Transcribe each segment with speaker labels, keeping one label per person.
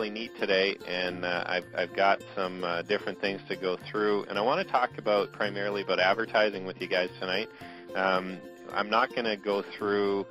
Speaker 1: really neat today, and I've got some different things to go through, and I want to talk about primarily about advertising with you guys tonight. I'm not going to go through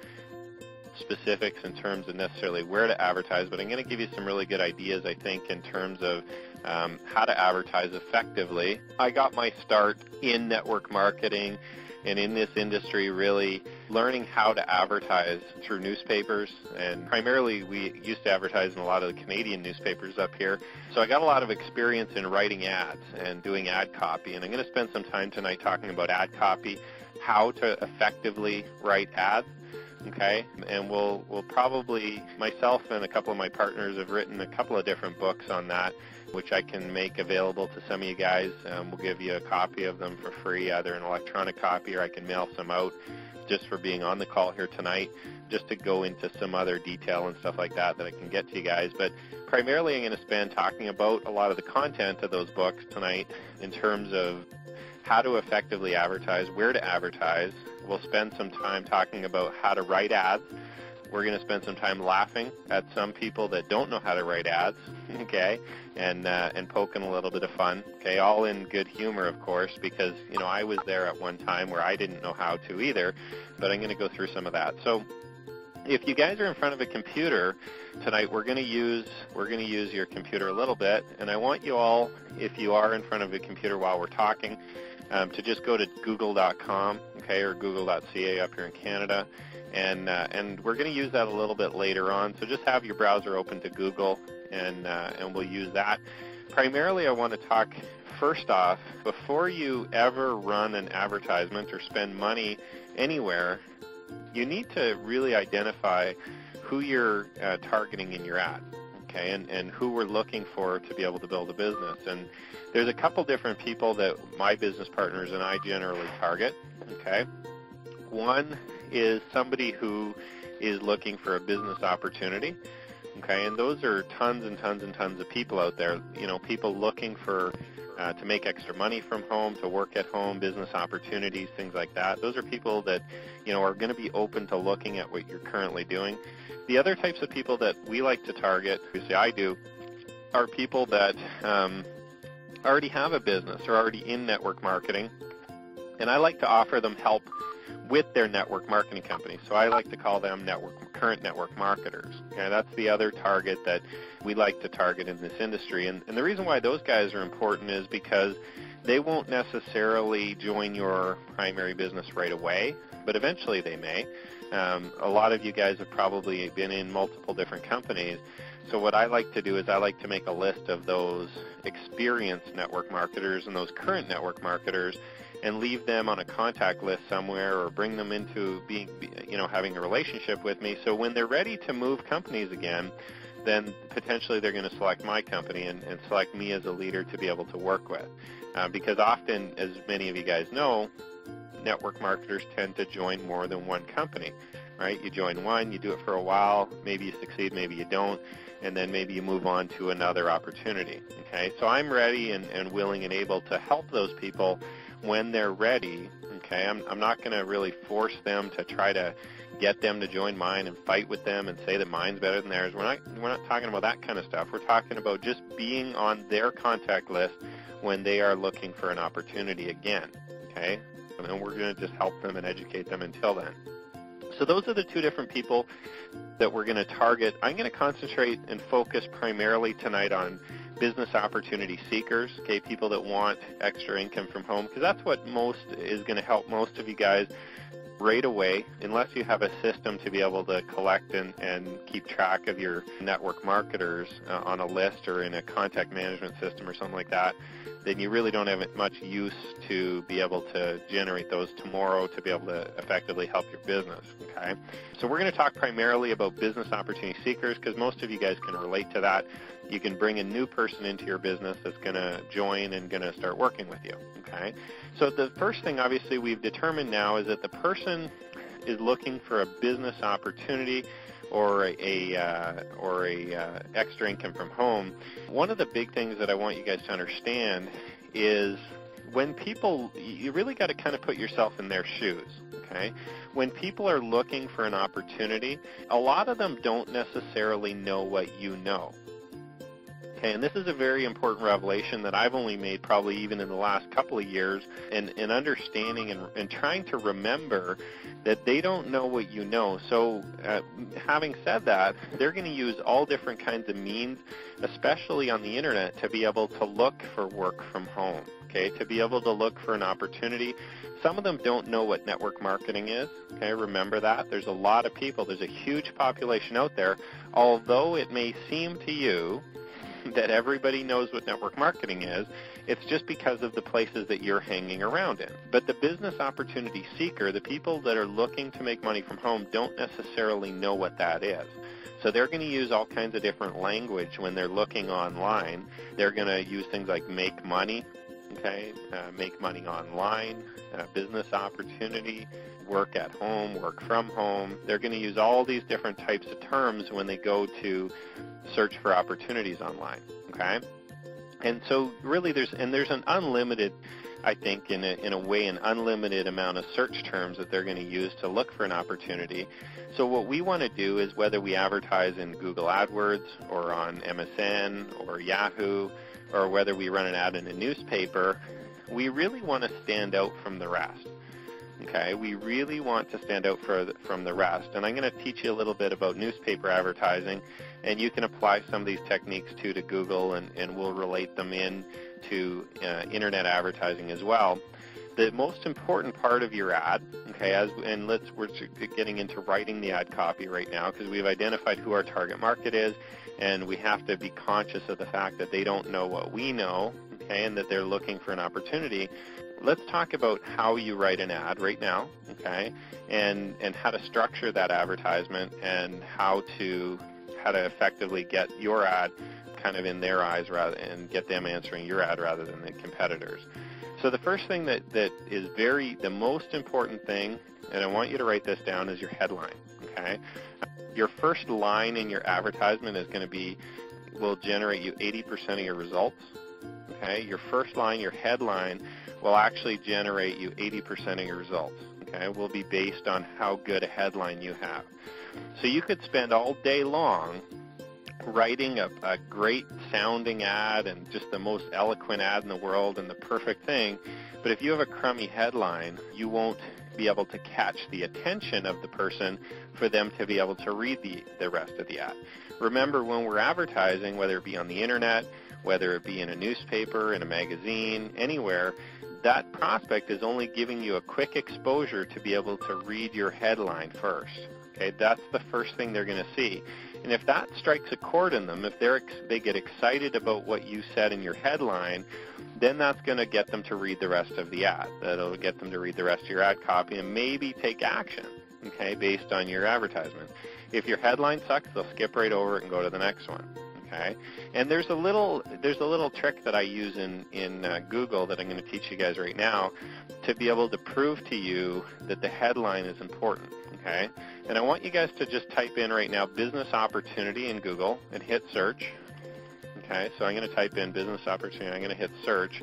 Speaker 1: specifics in terms of necessarily where to advertise, but I'm going to give you some really good ideas, I think, in terms of how to advertise effectively. I got my start in network marketing and in this industry really learning how to advertise through newspapers, and primarily we used to advertise in a lot of the Canadian newspapers up here. So I got a lot of experience in writing ads and doing ad copy, and I'm going to spend some time tonight talking about ad copy, how to effectively write ads. Okay, and we'll probably, myself and a couple of my partners have written a couple of different books on that, which I can make available to some of you guys. We'll give you a copy of them for free, either an electronic copy or I can mail some out just for being on the call here tonight, just to go into some other detail and stuff like that I can get to you guys. But primarily I'm going to spend talking about a lot of the content of those books tonight in terms of how to effectively advertise, where to advertise. We'll spend some time talking about how to write ads. We're going to spend some time laughing at some people that don't know how to write ads, okay, and poking a little bit of fun, okay, all in good humor, of course, because, you know, I was there at one time where I didn't know how to either, but I'm going to go through some of that. So if you guys are in front of a computer tonight, we're going to use your computer a little bit, and I want you all, if you are in front of a computer while we're talking, to just go to google.com, okay, or google.ca up here in Canada, and we're going to use that a little bit later on. So just have your browser open to Google, and we'll use that. Primarily, I want to talk first off, before you ever run an advertisement or spend money anywhere, you need to really identify who you're targeting in your ad. Okay, and who we're looking for to be able to build a business. And there's a couple different people that my business partners and I generally target. Okay, one is somebody who is looking for a business opportunity. Okay, and those are tons and tons and tons of people out there. You know, people looking for to make extra money from home, to work at home, business opportunities, things like that. Those are people that, you know, are going to be open to looking at what you're currently doing. The other types of people that we like to target, obviously I do, are people that already have a business or already in network marketing, and I like to offer them help with their network marketing company. So I like to call them current network marketers. Okay, that's the other target that we like to target in this industry. And the reason why those guys are important is because they won't necessarily join your primary business right away, but eventually they may. A lot of you guys have probably been in multiple different companies. So what I like to do is I like to make a list of those experienced network marketers and those current network marketers and leave them on a contact list somewhere, or bring them into having a relationship with me. So when they're ready to move companies again, then potentially they're going to select my company and select me as a leader to be able to work with. Because often, as many of you guys know, network marketers tend to join more than one company, right? You join one, you do it for a while, maybe you succeed, maybe you don't, and then maybe you move on to another opportunity, okay? So I'm ready and willing and able to help those people when they're ready, okay? I'm not going to really force them to try to get them to join mine and fight with them and say that mine's better than theirs. We're not talking about that kind of stuff. We're talking about just being on their contact list when they are looking for an opportunity again, okay? And we're going to just help them and educate them until then. So those are the two different people that we're going to target. I'm going to concentrate and focus primarily tonight on business opportunity seekers, okay, people that want extra income from home, because that's what is going to help most of you guys right away, unless you have a system to be able to collect and keep track of your network marketers on a list or in a contact management system or something like that. Then you really don't have much use to be able to generate those tomorrow to be able to effectively help your business, okay? So we're going to talk primarily about business opportunity seekers, because most of you guys can relate to that. You can bring a new person into your business that's going to join and going to start working with you, okay? So the first thing, obviously, we've determined now is that the person is looking for a business opportunity or a extra income from home. One of the big things that I want you guys to understand is when people, you really got to kind of put yourself in their shoes, okay? When people are looking for an opportunity, a lot of them don't necessarily know what you know, Okay, and this is a very important revelation that I've only made probably even in the last couple of years, and understanding and trying to remember that they don't know what you know. So having said that, they're going to use all different kinds of means, especially on the internet, to be able to look for work from home, okay, to be able to look for an opportunity. Some of them don't know what network marketing is, okay, remember that. There's a lot of people, there's a huge population out there, although it may seem to you that everybody knows what network marketing is, it's just because of the places that you're hanging around in. But the business opportunity seeker, the people that are looking to make money from home, don't necessarily know what that is. So they're going to use all kinds of different language when they're looking online. They're going to use things like make money, okay, make money online, business opportunity, work at home, work from home. They're going to use all these different types of terms when they go to search for opportunities online, okay? And so really there's an unlimited, I think, in a way, an unlimited amount of search terms that they're going to use to look for an opportunity. So what we want to do is, whether we advertise in Google AdWords or on MSN or Yahoo, or whether we run an ad in a newspaper, we really want to stand out from the rest. Okay, we really want to stand out from the rest. And I'm going to teach you a little bit about newspaper advertising, and you can apply some of these techniques to Google, and we'll relate them in to internet advertising as well. The most important part of your ad, okay, we're getting into writing the ad copy right now, because we've identified who our target market is, and we have to be conscious of the fact that they don't know what we know, okay, and that they're looking for an opportunity. Let's talk about how you write an ad right now, okay, and how to structure that advertisement, and how to effectively get your ad kind of in their eyes, and get them answering your ad rather than the competitors. So the first thing that is the most important thing, and I want you to write this down, is your headline, okay? Your first line in your advertisement will generate you 80% of your results, okay? Your first line, your headline, will actually generate you 80% of your results, okay? Will be based on how good a headline you have. So you could spend all day long writing a great sounding ad and just the most eloquent ad in the world and the perfect thing, but if you have a crummy headline, you won't be able to catch the attention of the person for them to be able to read the rest of the ad. Remember, when we're advertising, whether it be on the internet, whether it be in a newspaper, in a magazine, anywhere, that prospect is only giving you a quick exposure to be able to read your headline first. Okay, that's the first thing they're going to see. And if that strikes a chord in them, if they get excited about what you said in your headline, then that's going to get them to read the rest of the ad. That'll get them to read the rest of your ad copy and maybe take action, okay, based on your advertisement. If your headline sucks, they'll skip right over it and go to the next one. Okay, and there's a little trick that I use in Google that I'm going to teach you guys right now to be able to prove to you that the headline is important. Okay, and I want you guys to just type in right now business opportunity in Google and hit search. Okay, so I'm going to type in business opportunity. I'm going to hit search,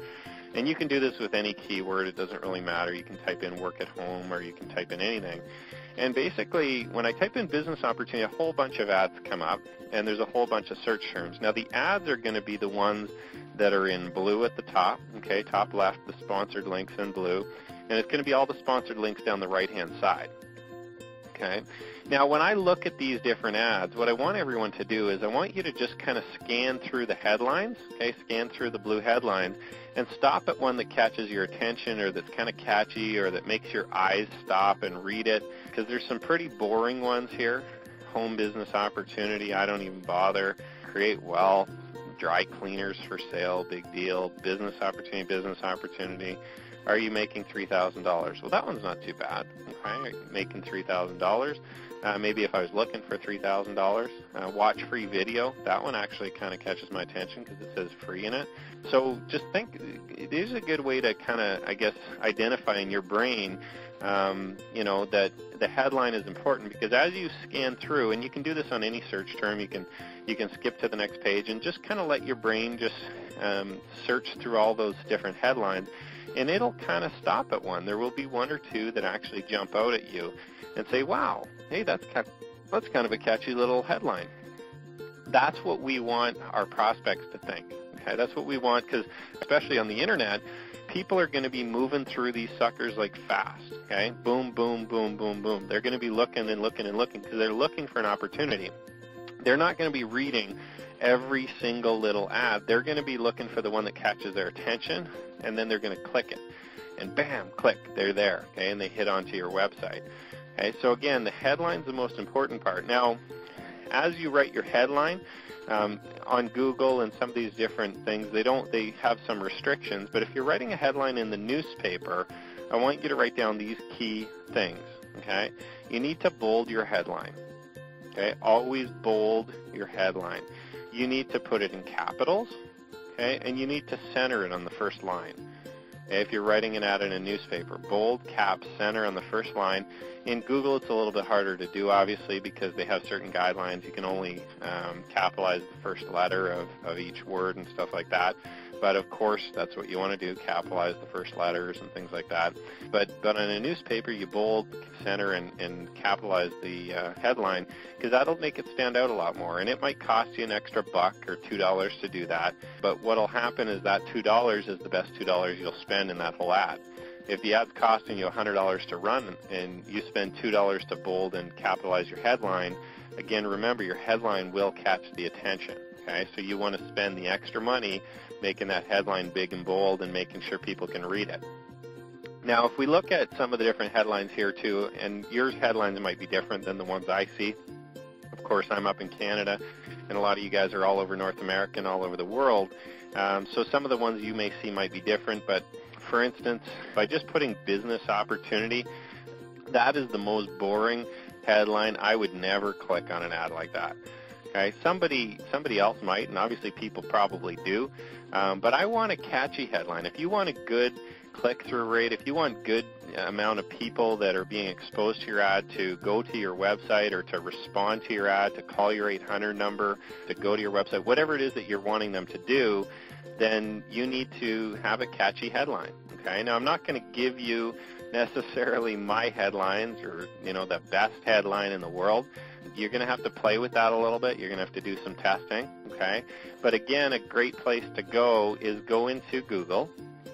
Speaker 1: and you can do this with any keyword. It doesn't really matter. You can type in work at home, or you can type in anything. And basically, when I type in business opportunity, a whole bunch of ads come up, and there's a whole bunch of search terms. Now, the ads are going to be the ones that are in blue at the top, okay, top left, the sponsored links in blue, and it's going to be all the sponsored links down the right-hand side, okay? Now, when I look at these different ads, what I want everyone to do is I want you to just kind of scan through the headlines, okay, scan through the blue headlines, and stop at one that catches your attention or that's kind of catchy or that makes your eyes stop and read it, because there's some pretty boring ones here. Home business opportunity, I don't even bother. Create wealth, dry cleaners for sale, big deal. Business opportunity. Are you making $3,000? Well, that one's not too bad. Okay, making $3,000. Maybe if I was looking for $3,000. Watch free video. That one actually kind of catches my attention because it says free in it. So just think, this is a good way to kind of, I guess, identify in your brain, that the headline is important, because as you scan through, and you can do this on any search term, you can skip to the next page and just kind of let your brain just search through all those different headlines, and it'll kind of stop at one. There will be one or two that actually jump out at you and say, wow, hey, that's kind of a catchy little headline. That's what we want our prospects to think. Okay, that's what we want, because especially on the internet, people are going to be moving through these suckers like fast. Okay, boom, boom, boom, boom, boom. They're going to be looking and looking and looking because they're looking for an opportunity. They're not going to be reading every single little ad. They're going to be looking for the one that catches their attention, and then they're going to click it. And bam, click, they're there, okay, and they hit onto your website. Okay, so again, the headline's the most important part. Now, as you write your headline, on Google and some of these different things, they have some restrictions, but if you're writing a headline in the newspaper, I want you to write down these key things, okay? You need to bold your headline, okay? Always bold your headline. You need to put it in capitals, okay? And you need to center it on the first line. Okay? If you're writing an ad in a newspaper, bold, cap, center on the first line. In Google, it's a little bit harder to do, obviously, because they have certain guidelines. You can only capitalize the first letter of each word and stuff like that. But, of course, that's what you want to do, capitalize the first letters and things like that. But on a newspaper, you bold, center, and capitalize the headline, because that'll make it stand out a lot more. And it might cost you an extra $1 or $2 to do that. But what will happen is that $2 is the best $2 you'll spend in that whole ad. If the ad's costing you $100 to run and you spend $2 to bold and capitalize your headline, again, remember, your headline will catch the attention. Okay, so you want to spend the extra money making that headline big and bold and making sure people can read it. Now, if we look at some of the different headlines here too, and your headlines might be different than the ones I see. Of course, I'm up in Canada, and a lot of you guys are all over North America and all over the world. So some of the ones you may see might be different, but for instance, by just putting business opportunity, that is the most boring headline. I would never click on an ad like that. Okay, somebody else might, and obviously people probably do, but I want a catchy headline. If you want a good click-through rate, if you want good amount of people that are being exposed to your ad to go to your website or to respond to your ad, to call your 800 number, to go to your website, whatever it is that you're wanting them to do, then you need to have a catchy headline. Okay, now I'm not going to give you necessarily my headlines or, the best headline in the world. You're going to have to play with that a little bit. You're going to have to do some testing, okay? But again, a great place to go is go into Google,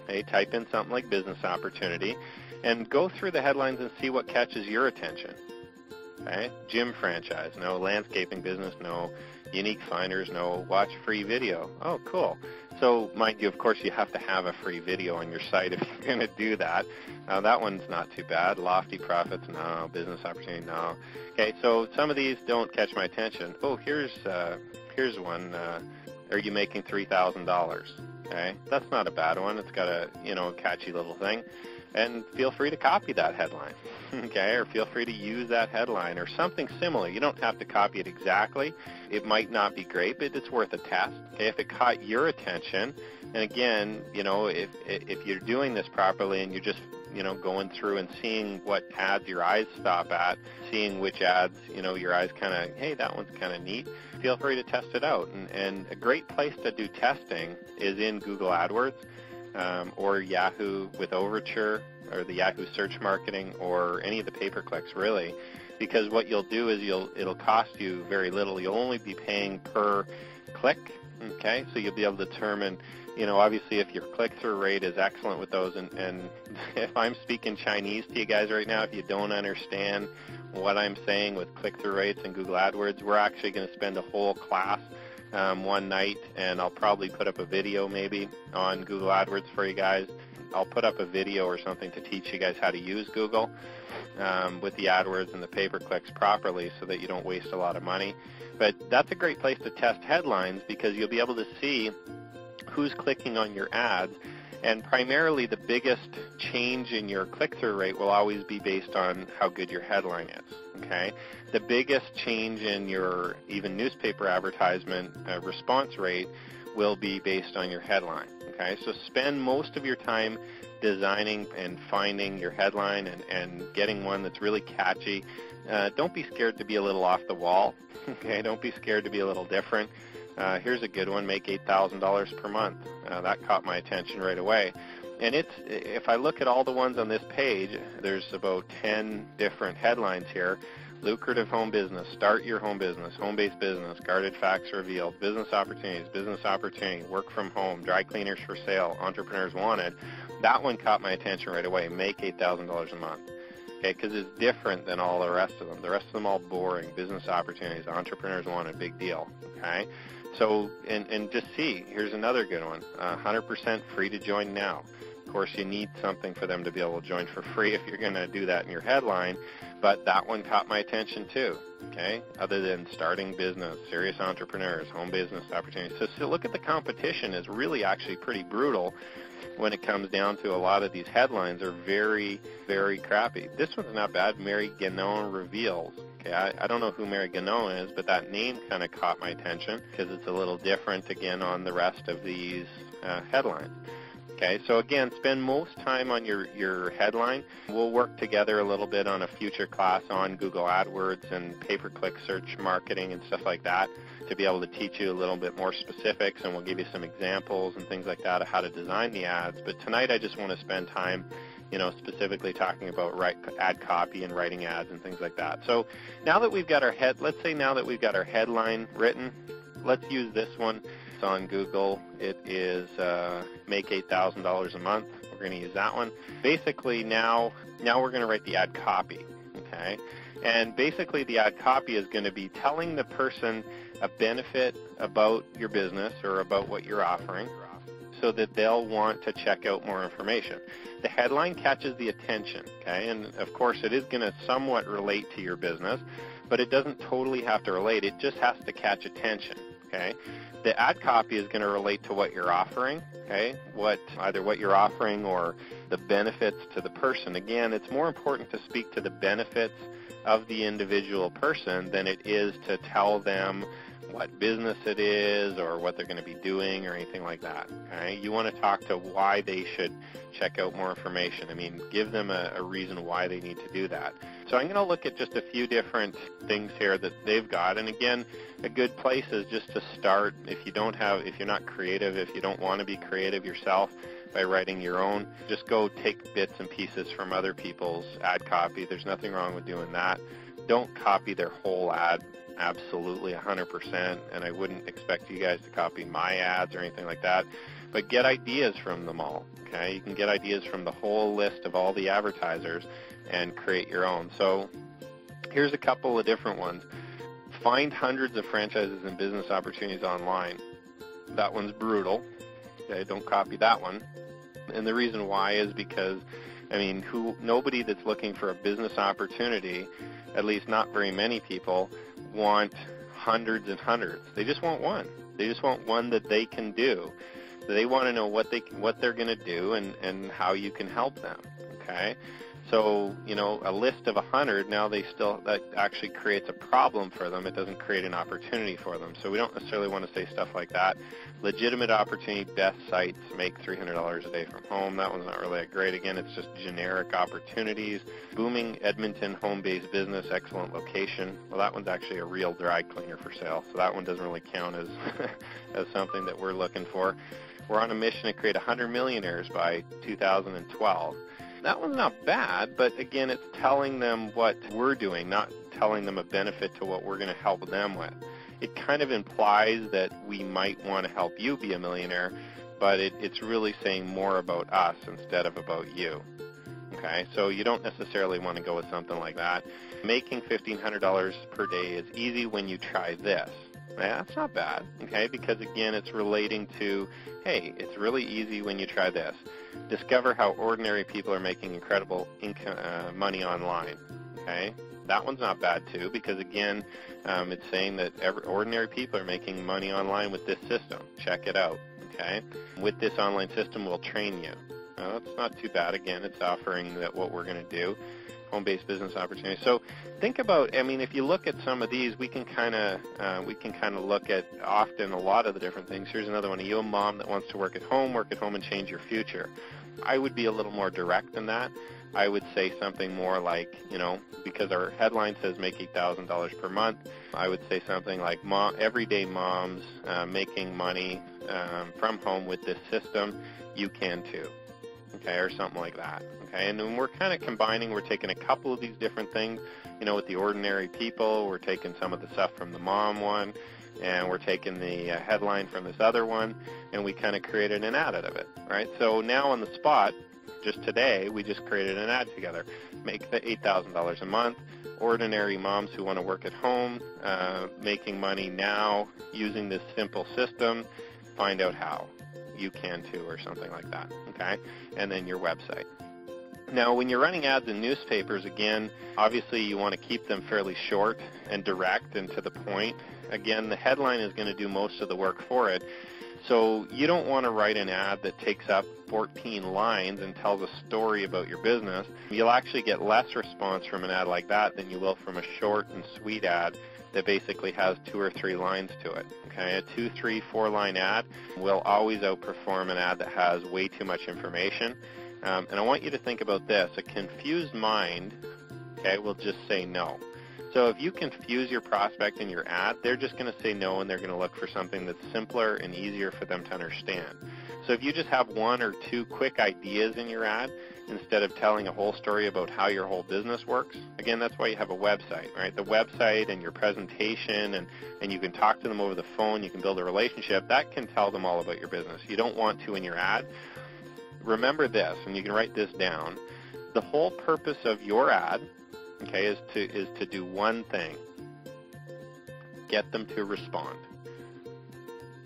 Speaker 1: okay, type in something like business opportunity, and go through the headlines and see what catches your attention, okay? Gym franchise, no. Landscaping business, no. Unique finders, no. Watch free video. Oh, cool. So, mind you, of course, you have to have a free video on your site if you're going to do that. That one's not too bad. Lofty profits, no. Business opportunity, no. Okay, so some of these don't catch my attention. Oh, here's one. Are you making $3,000? Okay, that's not a bad one. It's got a catchy little thing, and feel free to copy that headline. Okay, or feel free to use that headline or something similar. You don't have to copy it exactly. It might not be great, but it's worth a test. Okay, if it caught your attention, and again, if you're doing this properly and you're just going through and seeing what ads your eyes stop at, seeing which ads, your eyes kind of, hey, that one's kind of neat, feel free to test it out. And a great place to do testing is in Google AdWords or Yahoo with Overture or the Yahoo search marketing or any of the pay-per-clicks, really, because what you'll do is it'll cost you very little. You'll only be paying per click, okay? So you'll be able to determine, obviously if your click-through rate is excellent with those, and if I'm speaking Chinese to you guys right now, if you don't understand what I'm saying with click-through rates and Google AdWords, we're actually going to spend a whole class one night, and I'll probably put up a video maybe on Google AdWords for you guys. I'll put up a video or something to teach you guys how to use Google with the AdWords and the pay-per-clicks properly so that you don't waste a lot of money. But that's a great place to test headlines because you'll be able to see who's clicking on your ads, and primarily the biggest change in your click-through rate will always be based on how good your headline is, okay? The biggest change in your even newspaper advertisement response rate will be based on your headline, okay? So spend most of your time designing and finding your headline and getting one that's really catchy. Don't be scared to be a little off the wall, okay? Don't be scared to be a little different. Here's a good one, make $8,000 per month. That caught my attention right away. And if I look at all the ones on this page, there's about 10 different headlines here. Lucrative home business, start your home business, home-based business, guarded facts revealed, business opportunity, work from home, dry cleaners for sale, entrepreneurs wanted. That one caught my attention right away. Make $8,000 a month. Okay, because it's different than all the rest of them. The rest of them all boring. Business opportunities, entrepreneurs wanted, big deal. Okay, so and just see. Here's another good one. 100% free to join now. Of course, you need something for them to be able to join for free if you're going to do that in your headline. But that one caught my attention too. Okay, other than starting business, serious entrepreneurs, home business opportunities. So look at the competition is really actually pretty brutal. When it comes down to a lot of these headlines are very, very crappy. This one's not bad. Mary Gannon reveals. Okay, I don't know who Mary Gannon is, but that name kind of caught my attention because it's a little different again on the rest of these headlines. Okay, so again, spend most time on your headline. We'll work together a little bit on a future class on Google AdWords and pay-per-click search marketing and stuff like that to be able to teach you a little bit more specifics, and we'll give you some examples and things like that of how to design the ads. But tonight I just want to spend time, specifically talking about ad copy and writing ads and things like that. So now that we've got our headline written, let's use this one. It's on Google. It is make $8,000 a month. We're going to use that one. Basically now we're going to write the ad copy. Okay, and basically the ad copy is going to be telling the person a benefit about your business or about what you're offering so that they'll want to check out more information. The headline catches the attention, okay, and of course it is going to somewhat relate to your business, but it doesn't totally have to relate. It just has to catch attention, okay. The ad copy is going to relate to what you're offering, okay, either what you're offering or the benefits to the person. Again, it's more important to speak to the benefits of the individual person than it is to tell them what business it is or what they're going to be doing or anything like that. Okay? You want to talk to why they should check out more information. I mean, give them a reason why they need to do that. So I'm going to look at just a few different things here that they've got. And again, a good place is just to start. If you're not creative, if you don't want to be creative yourself by writing your own, just go take bits and pieces from other people's ad copy. There's nothing wrong with doing that. Don't copy their whole ad absolutely 100%, and I wouldn't expect you guys to copy my ads or anything like that, but get ideas from them all, okay? You can get ideas from the whole list of all the advertisers and create your own. So here's a couple of different ones. Find hundreds of franchises and business opportunities online. That one's brutal. Okay, don't copy that one. And the reason why is because, nobody that's looking for a business opportunity, at least not very many people, want hundreds and hundreds. They just want one. They just want one that they can do. They want to know what they're going to do and how you can help them. Okay, so a list of 100 now that actually creates a problem for them. It doesn't create an opportunity for them. So we don't necessarily want to say stuff like that. Legitimate opportunity, best sites, make $300 a day from home. That one's not really that great. Again, it's just generic opportunities. Booming Edmonton home-based business, excellent location. Well, that one's actually a real dry cleaner for sale, so that one doesn't really count as as something that we're looking for. We're on a mission to create 100 millionaires by 2012. That one's not bad, but again, it's telling them what we're doing, not telling them a benefit to what we're going to help them with. It kind of implies that we might want to help you be a millionaire, but it's really saying more about us instead of about you. Okay, so you don't necessarily want to go with something like that. Making $1,500 per day is easy when you try this. That's not bad, okay, because again, it's relating to, hey, it's really easy when you try this. Discover how ordinary people are making incredible money online, okay? That one's not bad, too, because again, it's saying that ordinary people are making money online with this system. Check it out, okay? With this online system, we'll train you. It's not too bad. Again, it's offering that what we're going to do. Home-based business opportunities. So think about, if you look at some of these, we can kind of look at often a lot of the different things. Here's another one. Are you a mom that wants to work at home and change your future? I would be a little more direct than that. I would say something more like, because our headline says make $8,000 per month, I would say something like everyday moms making money from home with this system, you can too. okay, or something like that, okay? And then we're kind of combining, we're taking a couple of these different things, with the ordinary people, we're taking some of the stuff from the mom one, and we're taking the headline from this other one, and we kind of created an ad out of it, right? So now on the spot, just today, we just created an ad together. Make the $8,000 a month, ordinary moms who want to work at home, making money now using this simple system, find out how. You can too, or something like that, okay? And then your website. Now, when you're running ads in newspapers, again, obviously you want to keep them fairly short and direct and to the point. Again, the headline is going to do most of the work for it. So you don't want to write an ad that takes up 14 lines and tells a story about your business. You'll actually get less response from an ad like that than you will from a short and sweet ad that basically has 2 or 3 lines to it. Okay, a 2, 3, 4 line ad will always outperform an ad that has way too much information. And I want you to think about this. A confused mind, okay, will just say no. So if you confuse your prospect in your ad, they're just going to say no, and they're going to look for something that's simpler and easier for them to understand. So if you just have 1 or 2 quick ideas in your ad, instead of telling a whole story about how your whole business works, again, that's why you have a website, right? The website and your presentation, and you can talk to them over the phone, you can build a relationship, that can tell them all about your business. You don't want to in your ad. Remember this, and you can write this down. The whole purpose of your ad, okay, is to do one thing. Get them to respond.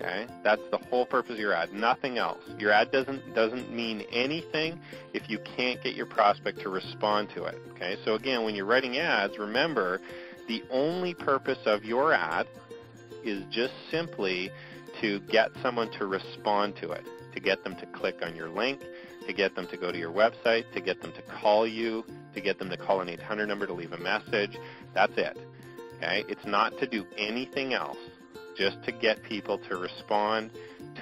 Speaker 1: Okay? That's the whole purpose of your ad, nothing else. Your ad doesn't mean anything if you can't get your prospect to respond to it. Okay? So again, when you're writing ads, remember the only purpose of your ad is just simply to get someone to respond to it, to get them to click on your link, to get them to go to your website, to get them to call you, to get them to call an 800 number to leave a message. That's it. Okay? It's not to do anything else, just to get people to respond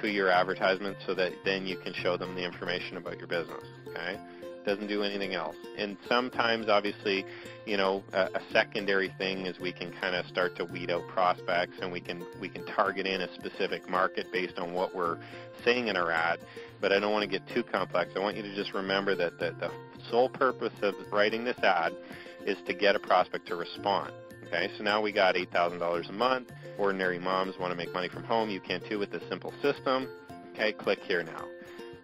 Speaker 1: to your advertisement so that then you can show them the information about your business. Okay? Doesn't do anything else. And sometimes, obviously, a secondary thing is we can kind of start to weed out prospects, and we can target in a specific market based on what we're saying in our ad. But I don't want to get too complex. I want you to just remember that the sole purpose of writing this ad is to get a prospect to respond. Okay, so now we got $8,000 a month. Ordinary moms want to make money from home. You can too with this simple system. Okay, click here now.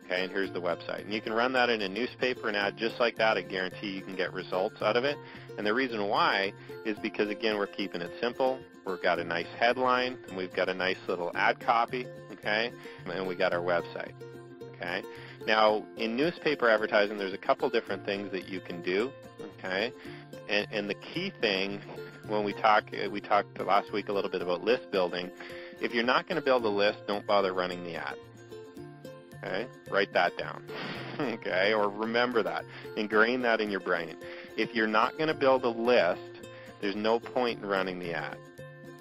Speaker 1: Okay, and here's the website. And you can run that in a newspaper and ad just like that. I guarantee you can get results out of it. And the reason why is because, again, we're keeping it simple. We've got a nice headline, and we've got a nice little ad copy, okay, and we got our website. Okay. Now, in newspaper advertising, there's a couple different things that you can do, okay, and the key thing when we talked last week a little bit about list building. If you're not going to build a list, don't bother running the ad. Okay, write that down. Okay, or remember that. Ingrain that in your brain. If you're not going to build a list, there's no point in running the ad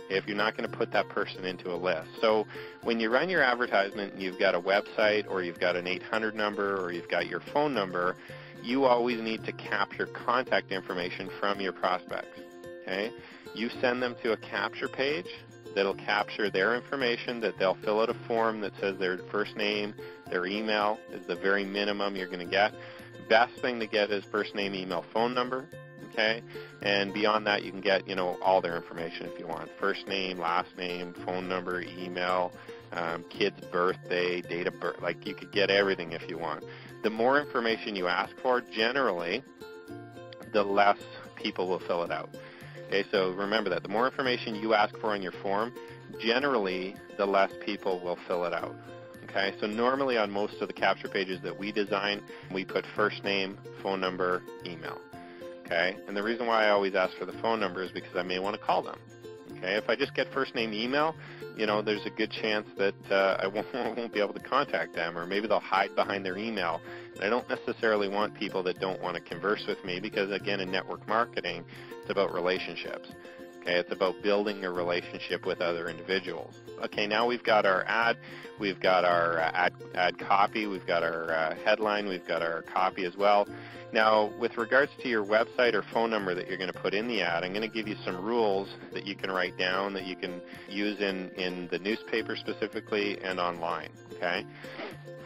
Speaker 1: if you're not going to put that person into a list. So when you run your advertisement and you've got a website, or you've got an 800 number, or you've got your phone number, you always need to capture contact information from your prospects. Okay? You send them to a capture page that'll capture their information, that they'll fill out a form that says their first name, their email is the very minimum you're going to get. Best thing to get is first name, email, phone number. Okay, and beyond that, you can get all their information if you want. First name, last name, phone number, email, kid's birthday, date of birth. Like, you could get everything if you want. The more information you ask for, generally, the less people will fill it out. Okay, so remember that. The more information you ask for on your form, generally, the less people will fill it out. Okay, so normally on most of the capture pages that we design, we put first name, phone number, email. Okay, and the reason why I always ask for the phone number is because I may want to call them. Okay, if I just get first name, email, there's a good chance that I won't be able to contact them, or maybe they'll hide behind their email. And I don't necessarily want people that don't want to converse with me, because, again, in network marketing, it's about relationships. Okay, it's about building a relationship with other individuals. Okay, now we've got our ad, we've got our ad copy, we've got our headline, we've got our copy as well. Now, with regards to your website or phone number that you're going to put in the ad, I'm going to give you some rules that you can write down that you can use in the newspaper specifically and online. Okay,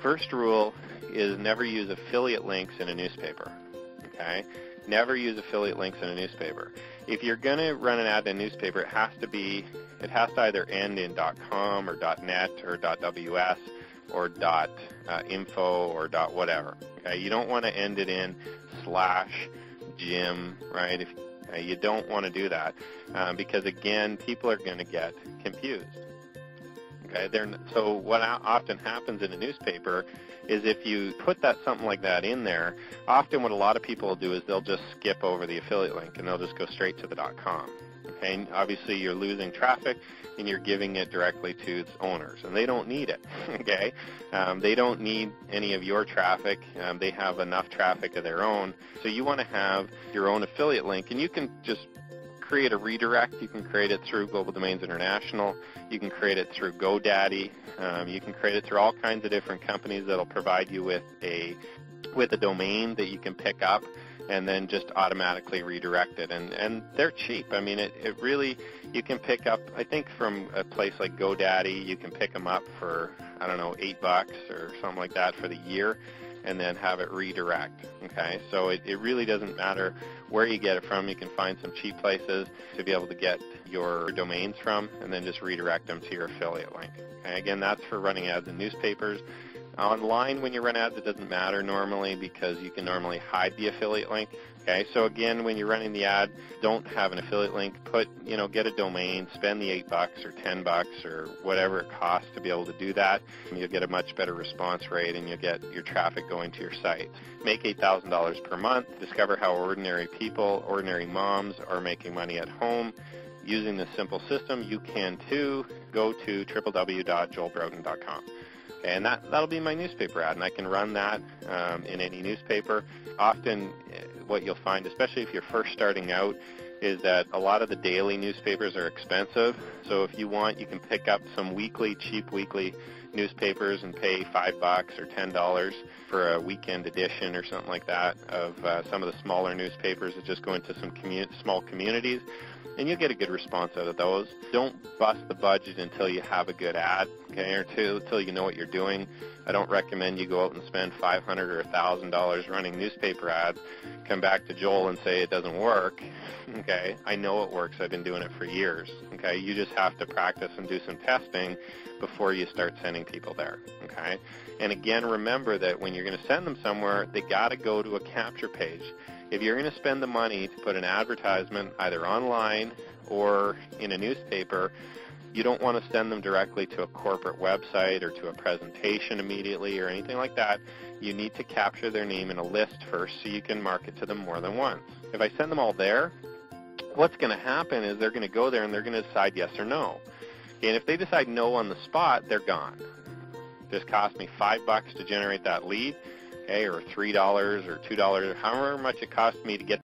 Speaker 1: first rule is never use affiliate links in a newspaper. Okay? Never use affiliate links in a newspaper. If you're going to run an ad in a newspaper, it has to either end in .com or .net or .ws or .info or .whatever. Okay? You don't want to end it in /Jim, right? You don't want to do that because, again, people are going to get confused. Okay? So what often happens in a newspaper is if you put something like that in there, often what a lot of people will do is they'll just skip over the affiliate link and they'll just go straight to the .com. Okay? And obviously you're losing traffic and you're giving it directly to its owners, and they don't need it. Okay? They don't need any of your traffic. They have enough traffic of their own. So you want to have your own affiliate link, and you can just create a redirect. You can create it through Global Domains International. You can create it through GoDaddy. You can create it through all kinds of different companies that will provide you with a domain that you can pick up and then just automatically redirect it. And they're cheap. I mean, it really, you can pick up, I think from a place like GoDaddy, you can pick them up for, I don't know, $8 or something like that for the year, and then have it redirect. Okay, so it really doesn't matter where you get it from. You can find some cheap places to be able to get your domains from, and then just redirect them to your affiliate link. Okay, again, that's for running ads in newspapers. Online, when you run ads, it doesn't matter normally because you can normally hide the affiliate link. Okay, so again, when you're running the ad, don't have an affiliate link. Get a domain, spend the $8 or $10 or whatever it costs to be able to do that. You'll get a much better response rate, and you'll get your traffic going to your site. Make $8,000 per month. Discover how ordinary people, ordinary moms are making money at home. Using this simple system, you can too. Go to www.joelbroughton.com. And that'll be my newspaper ad, and I can run that in any newspaper. Often what you'll find, especially if you're first starting out, is that a lot of the daily newspapers are expensive. So if you want, you can pick up some cheap weekly newspapers and pay $5 or $10 for a weekend edition or something like that of some of the smaller newspapers that just go into some small communities. And you'll get a good response out of those. Don't bust the budget until you have a good ad, okay, or until you know what you're doing. I don't recommend you go out and spend $500 or $1,000 running newspaper ads, come back to Joel and say it doesn't work. Okay, I know it works. I've been doing it for years. Okay, you just have to practice and do some testing before you start sending people there. Okay, and again, remember that when you're going to send them somewhere, they got to go to a capture page. If you're going to spend the money to put an advertisement either online or in a newspaper, you don't want to send them directly to a corporate website or to a presentation immediately or anything like that. You need to capture their name in a list first so you can market to them more than once. If I send them all there, what's going to happen is they're going to go there and they're going to decide yes or no. And if they decide no on the spot, they're gone. This cost me $5 to generate that lead. Okay, or $3 or $2, however much it cost me to get